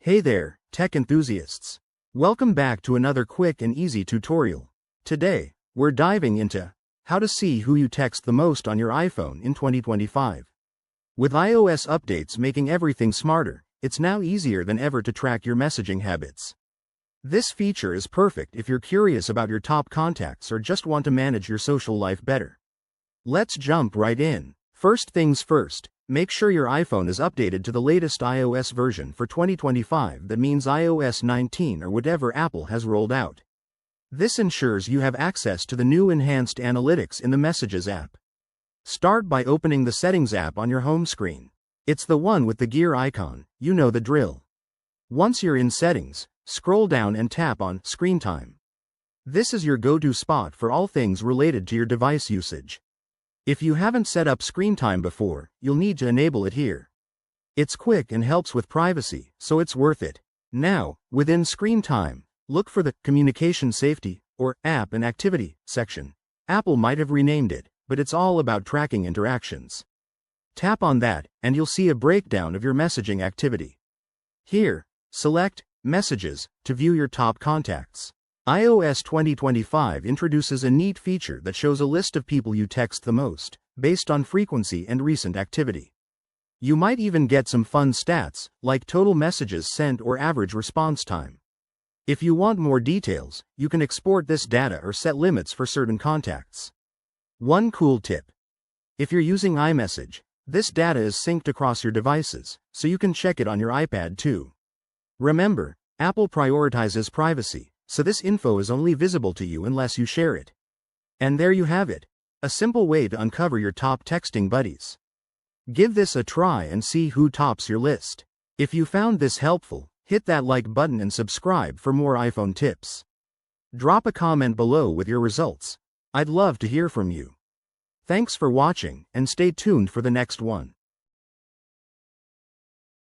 Hey there, tech enthusiasts. Welcome back to another quick and easy tutorial. Today, we're diving into how to see who you text the most on your iPhone in 2025. With iOS updates making everything smarter, it's now easier than ever to track your messaging habits. This feature is perfect if you're curious about your top contacts or just want to manage your social life better. Let's jump right in. First things first, make sure your iPhone is updated to the latest iOS version for 2025. That means iOS 19 or whatever Apple has rolled out. This ensures you have access to the new enhanced analytics in the Messages app. Start by opening the Settings app on your home screen. It's the one with the gear icon, you know the drill. Once you're in Settings, scroll down and tap on Screen Time. This is your go-to spot for all things related to your device usage. If you haven't set up Screen Time before, you'll need to enable it here. It's quick and helps with privacy, so it's worth it. Now, within Screen Time, look for the Communication Safety, or App and Activity, section. Apple might have renamed it, but it's all about tracking interactions. Tap on that, and you'll see a breakdown of your messaging activity. Here, select Messages to view your top contacts. iOS 2025 introduces a neat feature that shows a list of people you text the most, based on frequency and recent activity. You might even get some fun stats, like total messages sent or average response time. If you want more details, you can export this data or set limits for certain contacts. One cool tip. If you're using iMessage, this data is synced across your devices, so you can check it on your iPad too. Remember, Apple prioritizes privacy, so this info is only visible to you unless you share it. And there you have it, a simple way to uncover your top texting buddies. Give this a try and see who tops your list. If you found this helpful, hit that like button and subscribe for more iPhone tips. Drop a comment below with your results. I'd love to hear from you. Thanks for watching, and stay tuned for the next one.